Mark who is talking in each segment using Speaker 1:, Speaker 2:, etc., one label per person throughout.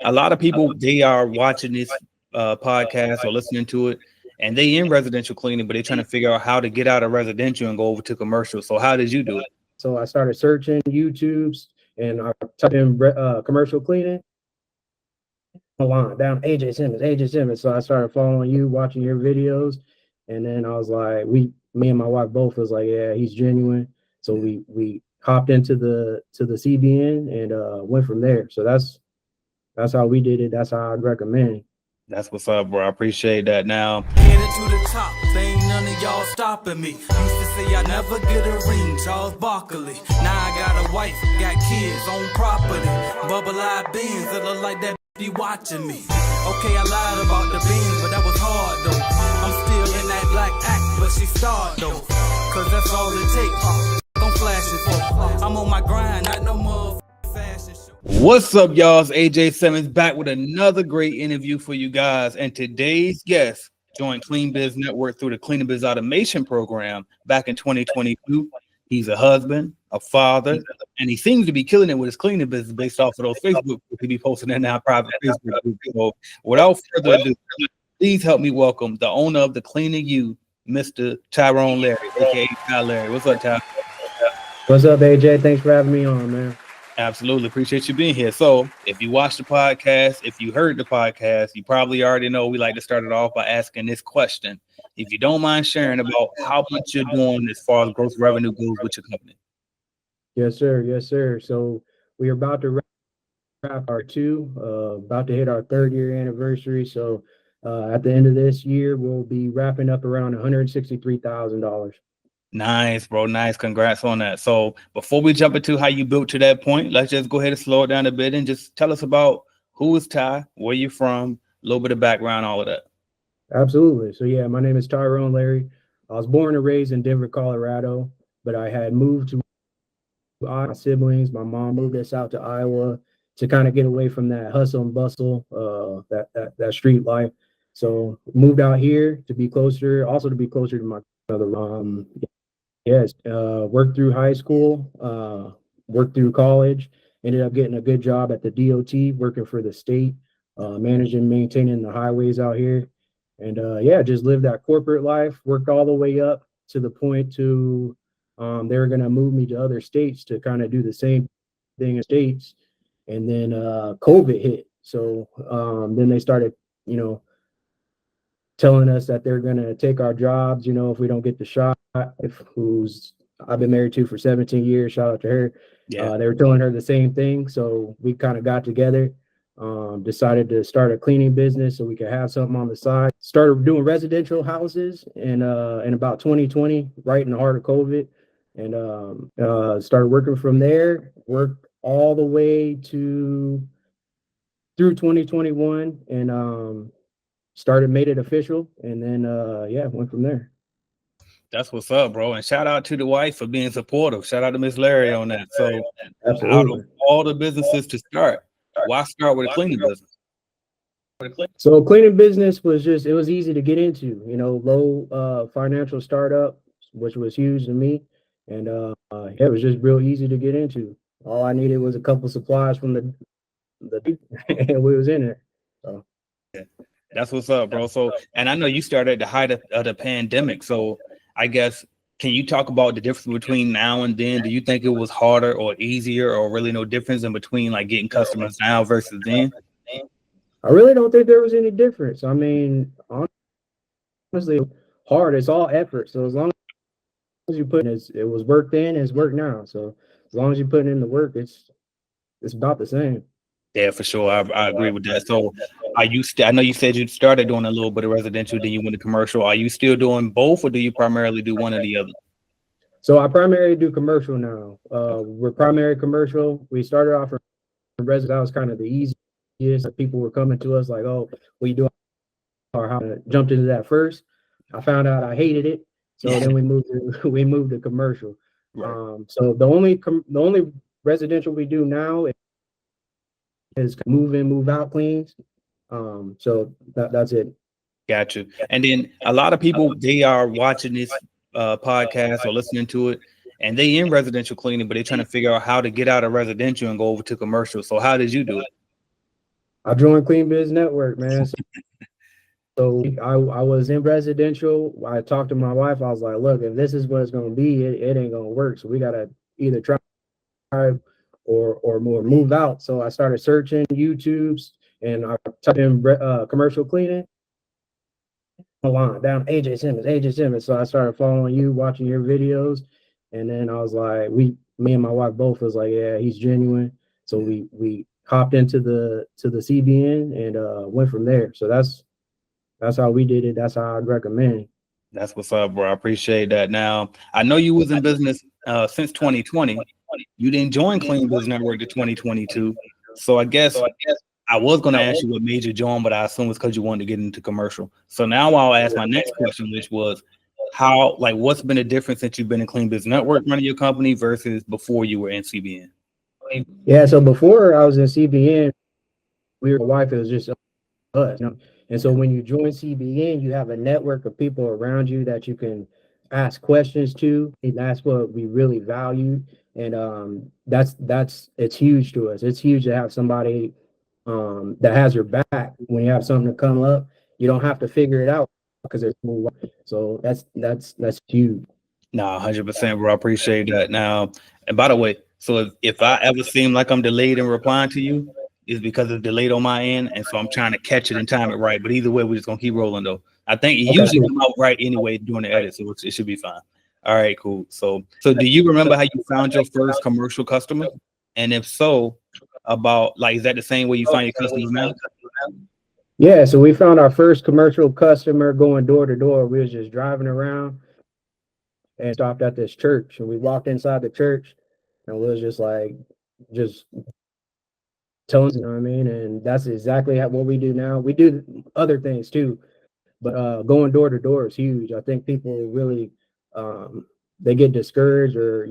Speaker 1: a lot of people, they are watching this podcast or listening to it, and they in residential cleaning, but they're trying to figure out how to get out of residential and go over to commercial. So how did you do it?
Speaker 2: So I started searching YouTube's and I typed in commercial cleaning. Line down AJ Simmons, AJ Simmons. So I started following you, watching your videos, and then I was like, me and my wife both was like, yeah, he's genuine. So we hopped into the CBN and went from there. So that's how we did it. That's how I'd recommend.
Speaker 1: That's what's up, bro. I appreciate that. Now,
Speaker 3: headed to the top, ain't none of y'all stopping me. Used to say I never get a ring, Charles Barkley. Now I got a wife, got kids, on property. Bubble-eyed beans that look like that be watching me. Okay, I lied about the beans, but that was hard though. I'm still in that black act, but she starred though. Cause that's all it takes. I'm flashing for. I'm on my grind, not no more fashion show.
Speaker 1: What's up, y'all? It's AJ Simmons back with another great interview for you guys. And today's guest joined Clean Biz Network through the Clean Biz Automation Program back in 2022. He's a husband, a father, and he seems to be killing it with his cleaning business based off of those Facebook he be posting in our private Facebook group. So without further ado, please help me welcome the owner of the Cleaning You, Mr. Tyrone Larry, aka Ty Larry. What's up, Ty?
Speaker 2: What's up, AJ? Thanks for having me on, man.
Speaker 1: Absolutely. Appreciate you being here. So if you watched the podcast, if you heard the podcast, you probably already know we like to start it off by asking this question. If you don't mind sharing about how much you're doing as far as gross revenue goes with your company.
Speaker 2: Yes, sir. Yes, sir. So we're about to wrap our about to hit our 3rd year anniversary. So at the end of this year, we'll be wrapping up around $163,000.
Speaker 1: Nice, bro. Nice. Congrats on that. So before we jump into how you built to that point, let's just go ahead and slow it down a bit and just tell us about who is Ty, where you're from, a little bit of background, all of that.
Speaker 2: Absolutely. So yeah, my name is Tyrone Larry. I was born and raised in Denver, Colorado, but I had moved to my siblings. My mom moved us out to Iowa to kind of get away from that hustle and bustle, that street life. So moved out here to be closer, also to be closer to my brother. Yes, worked through high school, worked through college, ended up getting a good job at the DOT, working for the state, managing, maintaining the highways out here. And yeah, just lived that corporate life, worked all the way up to the point to they were going to move me to other states to kind of do the same thing in states. And then COVID hit. So then they started, telling us that they're going to take our jobs, if we don't get the shot, who's I've been married to for 17 years. Shout out to her.
Speaker 1: Yeah.
Speaker 2: They were telling her the same thing. So we kind of got together, decided to start a cleaning business so we could have something on the side. Started doing residential houses in about 2020, right in the heart of COVID. And started working from there, worked all the way through 2021 and made it official, and then yeah, went from there.
Speaker 1: That's what's up, bro. And shout out to the wife for being supportive. Shout out to Miss Larry on that. So
Speaker 2: Absolutely.
Speaker 1: Out of all the businesses to start, why start with a cleaning business?
Speaker 2: So cleaning business it was easy to get into, low financial startup, which was huge to me. And yeah, it was just real easy to get into. All I needed was a couple supplies from the and we was in it. So
Speaker 1: yeah. That's what's up, bro. So, and I know you started at the height of the pandemic. So I guess, can you talk about the difference between now and then? Do you think it was harder or easier or really no difference in between like getting customers now versus then?
Speaker 2: I really don't think there was any difference. I mean, honestly, hard. It's all effort. So as long as you put in, it was work then, it's work now. So as long as you put in the work, it's about the same.
Speaker 1: Yeah, for sure. I agree with that. So I know you said you started doing a little bit of residential, then you went to commercial. Are you still doing both, or do you primarily do one or the other?
Speaker 2: So I primarily do commercial now. We're primary commercial. We started off in residential. That was kind of the easiest. People were coming to us like, oh, what you do? Or how I jumped into that first. I found out I hated it. So then we moved to commercial. Right. So the only residential we do now is move in, move out cleans. So that's it.
Speaker 1: Got you. And then a lot of people, they are watching this podcast or listening to it, and they in residential cleaning, but they're trying to figure out how to get out of residential and go over to commercial. So how did you do it?
Speaker 2: I joined Clean Biz Network, man. So I was in residential. I talked to my wife. I was like, look, if this is what it's going to be, it ain't going to work. So we got to either try or more move out. So I started searching YouTubes and I typed in commercial cleaning. Line down AJ Simmons. So I started following you, watching your videos. And then I was like, me and my wife both was like, yeah, he's genuine. So we hopped into the CBN and went from there. So that's how we did it. That's how I'd recommend.
Speaker 1: That's what's up, bro. I appreciate that. Now, I know you was in business since 2020. You didn't join Clean Biz Network to 2022. So I guess I was going to ask you what made you join, but I assume it's because you wanted to get into commercial. So now I'll ask my next question, which was what's been the difference since you've been in Clean Biz Network running your company versus before you were in CBN?
Speaker 2: Yeah, so before I was in CBN, my wife, it was just us, you know? And so when you join CBN, you have a network of people around you that you can ask questions to. And that's what we really value. And that's it's huge to us. It's huge to have somebody that has your back when you have something to come up. You don't have to figure it out because there's no. So that's huge.
Speaker 1: No, 100%, bro. I appreciate that. Now, and by the way, so if I ever seem like I'm delayed in replying to you, it's because it's delayed on my end, and so I'm trying to catch it and time it right. But either way, we're just gonna keep rolling though. I think it usually come out right anyway during the edit, so it should be fine. All right, cool. So do you remember how you found your first commercial customer? And if so, is that the same way you find your customers now?
Speaker 2: Yeah, so we found our first commercial customer going door to door. We was just driving around and stopped at this church, and we walked inside the church and we was just telling, you know what I mean? And that's exactly what we do now. We do other things too, but going door to door is huge. I think people really they get discouraged, or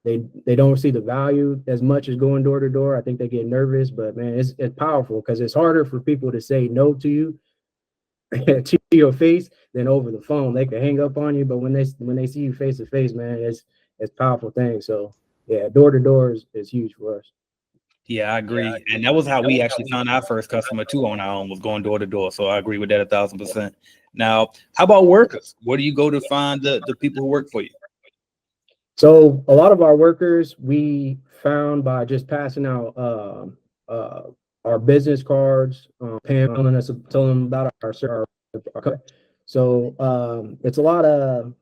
Speaker 2: they don't see the value as much as going door to door. I think they get nervous, but man, it's powerful because it's harder for people to say no to you to your face than over the phone. They can hang up on you, but when they see you face to face, man, it's a powerful thing. So yeah, door to door is huge for us.
Speaker 1: Yeah, I agree. And that was how we actually found our first customer too on our own, was going door to door. So I agree with that 1,000%. Now, how about workers? Where do you go to find the people who work for you?
Speaker 2: So a lot of our workers we found by just passing out our business cards, telling them about our so it's a lot of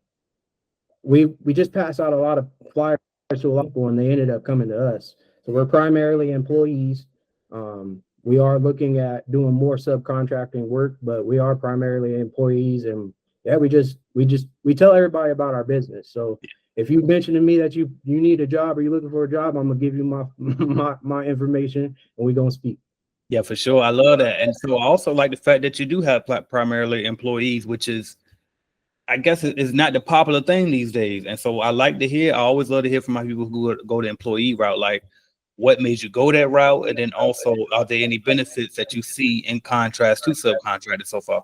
Speaker 2: we just passed out a lot of flyers to a lot of people, and they ended up coming to us. So we're primarily employees. We are looking at doing more subcontracting work, but we are primarily employees. And yeah, we tell everybody about our business. So if you mention to me that you need a job or you're looking for a job, I'm gonna give you my information and we're gonna speak.
Speaker 1: Yeah, for sure. I love that. And so I also like the fact that you do have primarily employees, which is, I guess, is not the popular thing these days. And so I like to hear, I always love to hear from my people who go the employee route, like what made you go that route? And then also, are there any benefits that you see in contrast to subcontractors so far?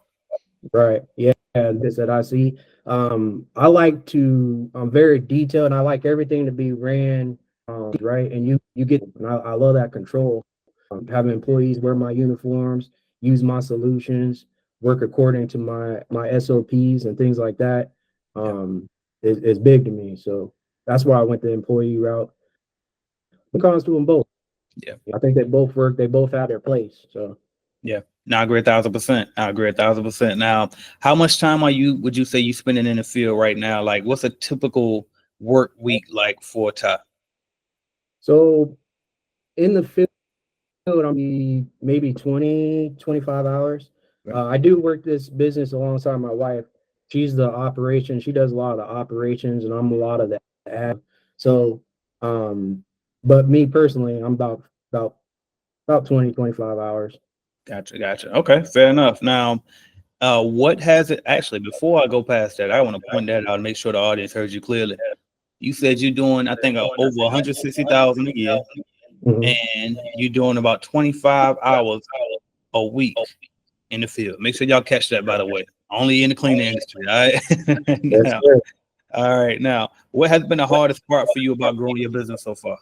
Speaker 2: Right. Yeah. This that I see. I'm very detailed, and I like everything to be ran right. And you get, and I love that control. Having employees wear my uniforms, use my solutions, work according to my SOPs and things like that. Is big to me. So that's why I went the employee route. It comes to them both.
Speaker 1: Yeah.
Speaker 2: I think they both work. They both have their place. So
Speaker 1: yeah. No, I agree 1,000%. I agree 1,000%. Now, how much time would you say you spending in the field right now? Like, what's a typical work week like for Ty?
Speaker 2: So in the field, I'll be maybe 20, 25 hours. I do work this business alongside my wife. She's the operation. She does a lot of the operations, and I'm a lot of the ad. So, but me personally, I'm about 20, 25 hours.
Speaker 1: Gotcha. Okay, fair enough. Now, what has it actually, before I go past that, I want to point that out and make sure the audience heard you clearly. You said you're doing, I think, over 160,000 a year, and you're doing about 25 hours a week in the field. Make sure y'all catch that, by the way. Only in the cleaning industry, all right? All right. Now, what has been the hardest part for you about growing your business so far?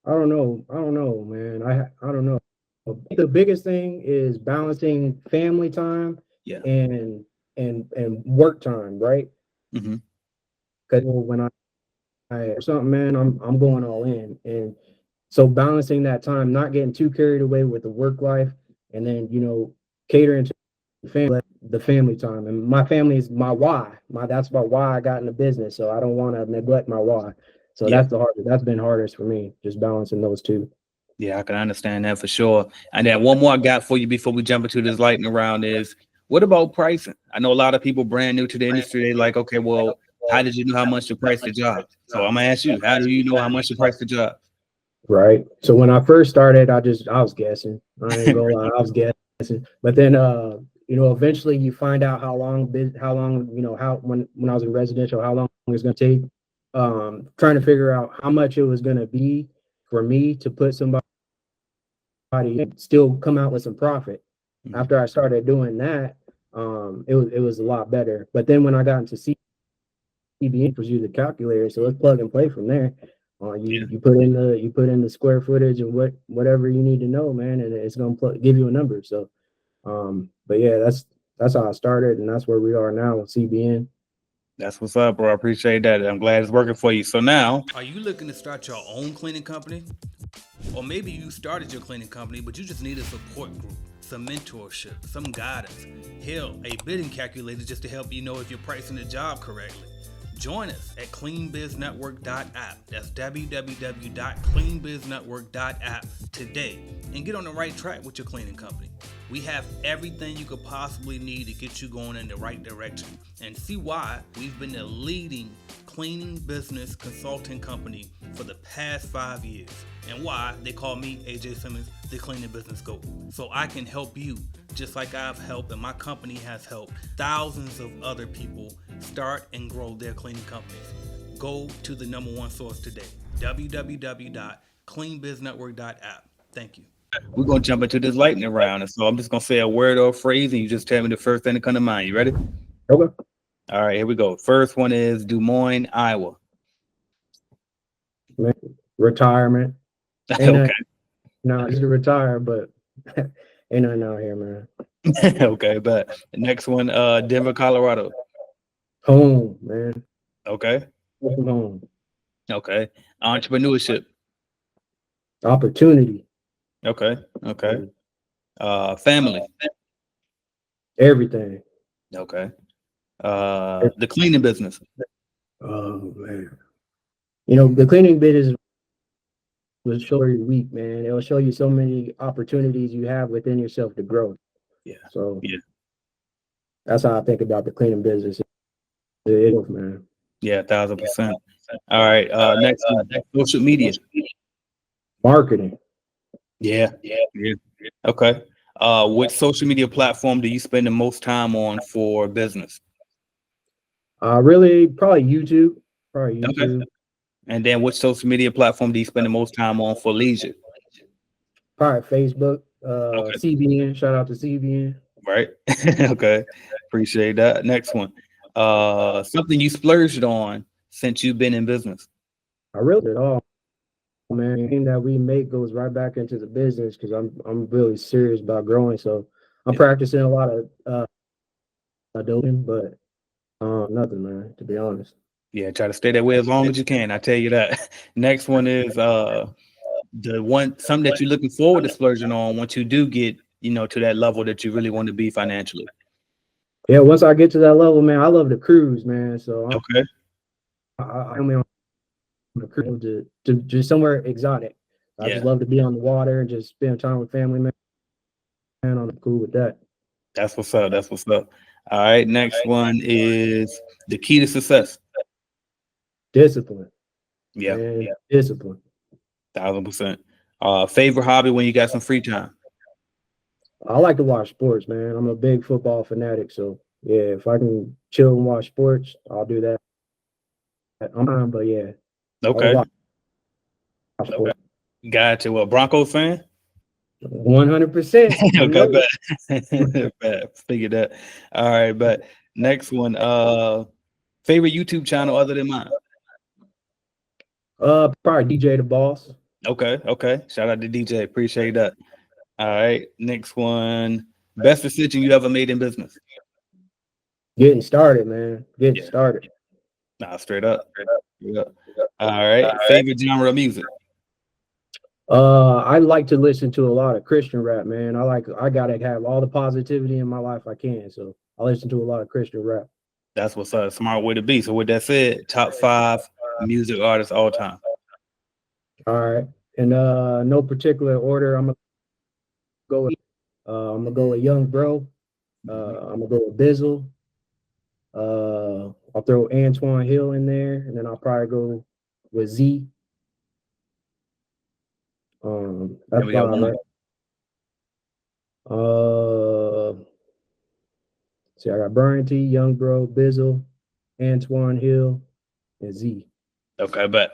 Speaker 2: I don't know, man. I don't know. the biggest thing is balancing family time
Speaker 1: Yeah.
Speaker 2: and work time, right?
Speaker 1: Mm-hmm.
Speaker 2: Because when I something, man, I'm going all in, and so balancing that time, not getting too carried away with the work life, and then catering to the family time. And my family is my why. That's about why I got in the business. So I don't want to neglect my why. So
Speaker 1: Yeah.
Speaker 2: that's been hardest for me, just balancing those two.
Speaker 1: Yeah, I can understand that for sure. And then one more I got for you before we jump into this lightning round is, what about pricing? I know a lot of people brand new to the industry. They like, okay, well, how did you know how much to price the job? So I'm gonna ask you, how do you know how much to price the job?
Speaker 2: Right. So when I first started, I was guessing. I ain't gonna lie, I was guessing. But then eventually you find out how long how when I was in residential, how long it's gonna take. Trying to figure out how much it was gonna be for me to put somebody in, still come out with some profit.
Speaker 1: Mhm.
Speaker 2: After I started doing that, it was a lot better. But then when I got into CBN, was use the calculator, so let's plug and play from there. You put in the square footage and whatever you need to know, man, and it's gonna give you a number. So, but yeah, that's how I started, and that's where we are now with CBN.
Speaker 1: That's what's up, bro. I appreciate that. I'm glad it's working for you. So now, are you looking to start your own cleaning company? Or maybe you started your cleaning company, but you just need a support group, some mentorship, some guidance. Hell, a bidding calculator just to help you know if you're pricing the job correctly. Join us at cleanbiznetwork.app. That's www.cleanbiznetwork.app today and get on the right track with your cleaning company. We have everything you could possibly need to get you going in the right direction, and see why we've been the leading cleaning business consulting company for the past 5 years, and why they call me, AJ Simmons, the cleaning business GOAT. So I can help you just like I've helped and my company has helped thousands of other people start and grow their cleaning companies. Go to the number one source today, www.cleanbiznetwork.app. Thank you. We're going to jump into this lightning round. And so I'm just going to say a word or a phrase, and you just tell me the first thing that comes to mind. You ready?
Speaker 2: Okay.
Speaker 1: All right, here we go. First one is Des Moines, Iowa.
Speaker 2: Man, retirement.
Speaker 1: Okay.
Speaker 2: No, it's to retire, but ain't nothing out here, man.
Speaker 1: Okay, but the next one, Denver, Colorado.
Speaker 2: Home, man.
Speaker 1: Okay.
Speaker 2: Welcome home.
Speaker 1: Okay. Entrepreneurship.
Speaker 2: Opportunity.
Speaker 1: Okay. Family.
Speaker 2: Everything.
Speaker 1: Okay. The cleaning business.
Speaker 2: Oh man. The cleaning business will show you weak, man. It'll show you so many opportunities you have within yourself to grow.
Speaker 1: Yeah.
Speaker 2: So
Speaker 1: yeah,
Speaker 2: that's how I think about the cleaning business. It is, man.
Speaker 1: Yeah, 1,000%. All right. Next one, social media.
Speaker 2: Marketing.
Speaker 1: Yeah. Okay. Which social media platform do you spend the most time on for business?
Speaker 2: Really, probably YouTube. Probably YouTube.
Speaker 1: Okay. And then which social media platform do you spend the most time on for leisure?
Speaker 2: Probably Facebook.
Speaker 1: Okay.
Speaker 2: CBN. Shout out to CBN.
Speaker 1: Right. Okay. Appreciate that. Next one. Something you splurged on since you've been in business.
Speaker 2: I really did all, man. Anything that we make goes right back into the business because I'm really serious about growing. So I'm practicing a lot of adulting, but nothing, man, to be honest.
Speaker 1: Yeah, try to stay that way as long as you can. I tell you that. Next one is something that you're looking forward to splurging on once you do get, to that level that you really want to be financially.
Speaker 2: Yeah, once I get to that level, man, I love the cruise, man. So
Speaker 1: Okay.
Speaker 2: I'm on the cruise to just somewhere exotic. I just love to be on the water and just spend time with family, man. I'm cool with that.
Speaker 1: That's what's up. All right. Next one is the key to success.
Speaker 2: Discipline.
Speaker 1: Yeah.
Speaker 2: Man, discipline.
Speaker 1: 1,000%. Favorite hobby when you got some free time?
Speaker 2: I like to watch sports, man. I'm a big football fanatic, so yeah, if I can chill and watch sports, I'll do that. But yeah.
Speaker 1: Okay.
Speaker 2: Watch sports.
Speaker 1: Gotcha. Well, Broncos fan?
Speaker 2: 100%.
Speaker 1: Okay, bad. Figured that. All right, but next one. Favorite YouTube channel other than mine?
Speaker 2: Probably DJ the Boss.
Speaker 1: Okay. Shout out to DJ. Appreciate that. All right. Next one. Best decision you ever made in business?
Speaker 2: Getting started, man. Getting
Speaker 1: Yeah.
Speaker 2: started.
Speaker 1: Nah, straight up. Straight up. All right. Favorite genre of music?
Speaker 2: I like to listen to a lot of Christian rap, man. I gotta have all the positivity in my life I can. So I listen to a lot of Christian rap.
Speaker 1: That's what's a smart way to be. So with that said, top 5 music artists all time.
Speaker 2: All right. In no particular order, go with I'm gonna go with Young Bro. I'm gonna go with Bizzle. I'll throw Antoine Hill in there, and then I'll probably go with Z. That's
Speaker 1: we got
Speaker 2: 5,
Speaker 1: one.
Speaker 2: right? See, I got Brian T, Young Bro, Bizzle, Antoine Hill, and Z.
Speaker 1: Okay, but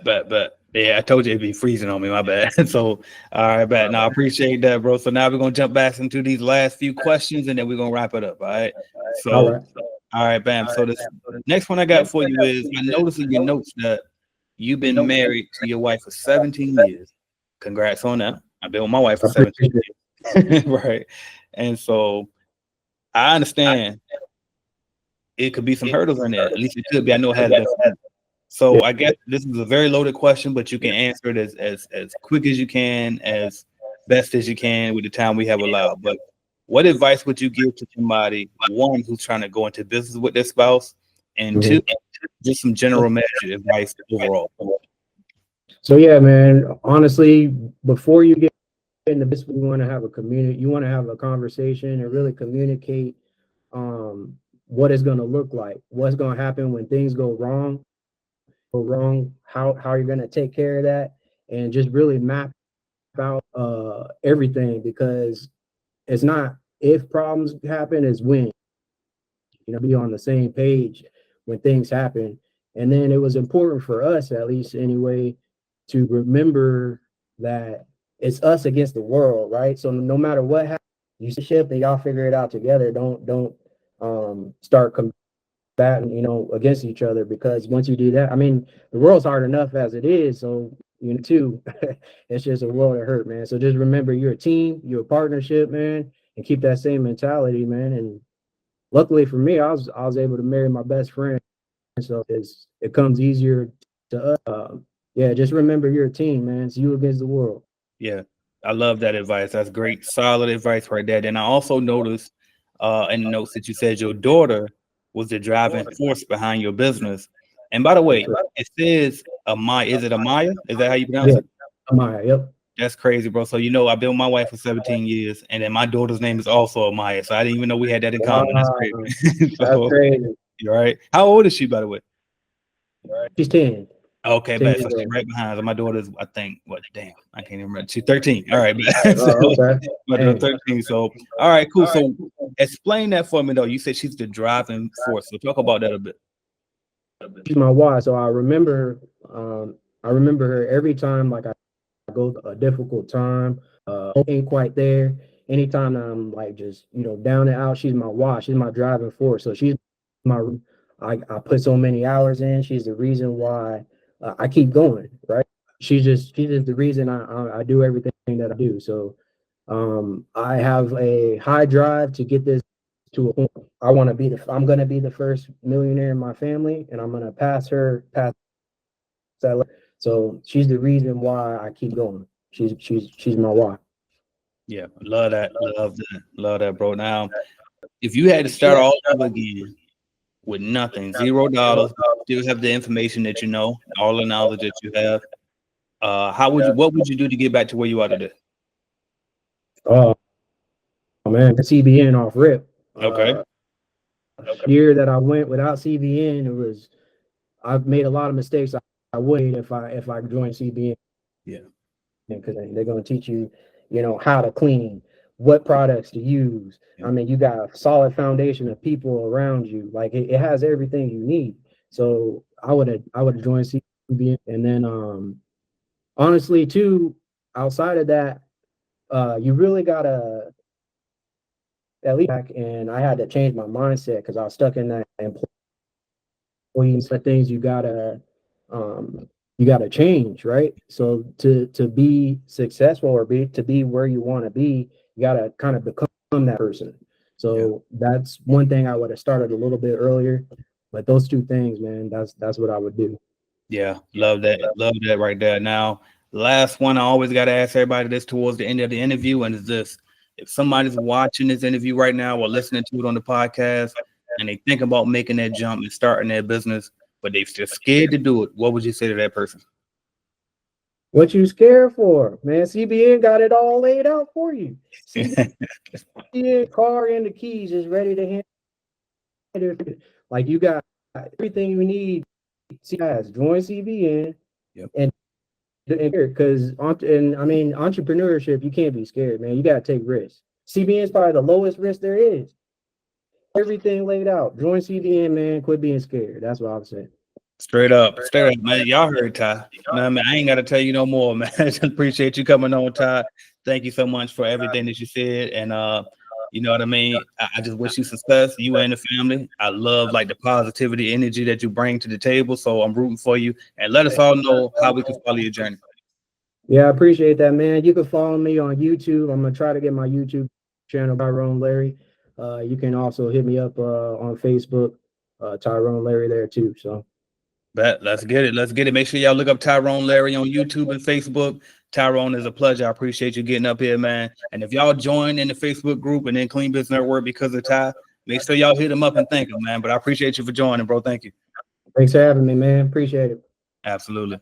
Speaker 1: yeah, I told you it'd be freezing on me. My bad. So, all right, bet. Now I appreciate that, bro. So now we're gonna jump back into these last few questions, and then we're gonna wrap it up. All right. So, all right, bam. So this next one I got for you is I noticed in your notes that you've been married to your wife for 17 years. Congrats on that. I've been with my wife for 17 years. Right. And so I understand it could be some hurdles in there. At least it could be. I know it has been. So I guess this is a very loaded question, but you can answer it as quick as you can, as best as you can with the time we have allowed. But what advice would you give to somebody, one, who's trying to go into business with their spouse, and two, just some general measure advice overall?
Speaker 2: So yeah, man, honestly, before you get into this, we want to have a community, you want to have a conversation and really communicate what it's going to look like, what's going to happen when things go wrong, how you're going to take care of that, and just really map out everything, because it's not if problems happen, it's when, be on the same page when things happen. And then it was important for us, at least anyway, to remember that it's us against the world, right? So no matter what happens, you ship and y'all figure it out together. Don't start combating, against each other, because once you do that, I mean, the world's hard enough as it is. So too, it's just a world of hurt, man. So just remember, you're a team, you're a partnership, man, and keep that same mentality, man. And luckily for me, I was able to marry my best friend, so it comes easier to us. Yeah, just remember you're a team, man. It's you against the world.
Speaker 1: Yeah, I love that advice. That's great, solid advice right there. And I also noticed in the notes that you said your daughter was the driving force behind your business. And by the way, it says Amaya. Is it Amaya? Is that how you pronounce it?
Speaker 2: Amaya, yep.
Speaker 1: That's crazy, bro. So I've been with my wife for 17 years, and then my daughter's name is also Amaya. So I didn't even know we had that in common. That's crazy.
Speaker 2: That's crazy.
Speaker 1: You're right. How old is she, by the way?
Speaker 2: She's 10.
Speaker 1: Okay, but so she's right behind. My daughter's, I think, damn, I can't even remember. She's 13. All right, my daughter's 13. So, all right, cool. So, explain that for me, though. You said she's the driving force. So, talk about that a bit.
Speaker 2: She's my wife. So I remember her every time, like I go through a difficult time, ain't quite there. Anytime I'm like just down and out, she's my wife. She's my driving force. So she's I put so many hours in. She's the reason why I keep going, right? She's just the reason I do everything that I do. So I have a high drive to get this to a point. I'm gonna be the first millionaire in my family, and I'm gonna pass that. So she's the reason why I keep going. She's my wife.
Speaker 1: Yeah, love that, love that, bro. Now, if you had to start all over again with nothing, $0, still have the information that you know, all the knowledge that you have, what would you do to get back to where you are today?
Speaker 2: Oh man, CBN off rip.
Speaker 1: Okay.
Speaker 2: Year that I went without CBN, I've made a lot of mistakes. I would if I joined CBN.
Speaker 1: Yeah.
Speaker 2: Because they're going to teach you, how to clean, what products to use. I mean, you got a solid foundation of people around you. Like it has everything you need. So I would have joined CBN. And then honestly too, outside of that, you really gotta at least back, and I had to change my mindset because I was stuck in that employee things you gotta change, right? So to be successful or to be where you want to be, You gotta kind of become that person. So that's one thing I would have started a little bit earlier. But those two things, man, that's what I would do.
Speaker 1: Yeah, love that. Love that right there. Now, last one, I always got to ask everybody this towards the end of the interview, and is this: if somebody's watching this interview right now or listening to it on the podcast, and they think about making that jump and starting their business, but they're just scared to do it, what would you say to that person?
Speaker 2: What you scared for, man? CBN got it all laid out for you. CBN car and the keys is ready to hand it. Like, you got everything you need. Guys, join CBN.
Speaker 1: Yep.
Speaker 2: And because entrepreneurship, you can't be scared, man. You got to take risks. CBN is probably the lowest risk there is. Everything laid out. Join CBN, man. Quit being scared. That's what I'm saying.
Speaker 1: Straight up, man. Y'all heard Ty. No, man, I ain't got to tell you no more, man. Appreciate you coming on, Ty. Thank you so much for everything that you said. And you know what I mean? I just wish you success, you and the family. I love like the positivity, energy that you bring to the table. So I'm rooting for you. And let us all know how we can follow your journey.
Speaker 2: Yeah, I appreciate that, man. You can follow me on YouTube. I'm gonna try to get my YouTube channel, Tyrone Larry. You can also hit me up on Facebook, Tyrone Larry there too. So
Speaker 1: let's get it. Let's get it. Make sure y'all look up Tyrone Larry on YouTube and Facebook. Tyrone, is a pleasure. I appreciate you getting up here, man. And if y'all join in the Facebook group and then Clean Business Network because of Ty, make sure y'all hit him up and thank him, man. But I appreciate you for joining, bro. Thank you.
Speaker 2: Thanks for having me, man. Appreciate it.
Speaker 1: Absolutely.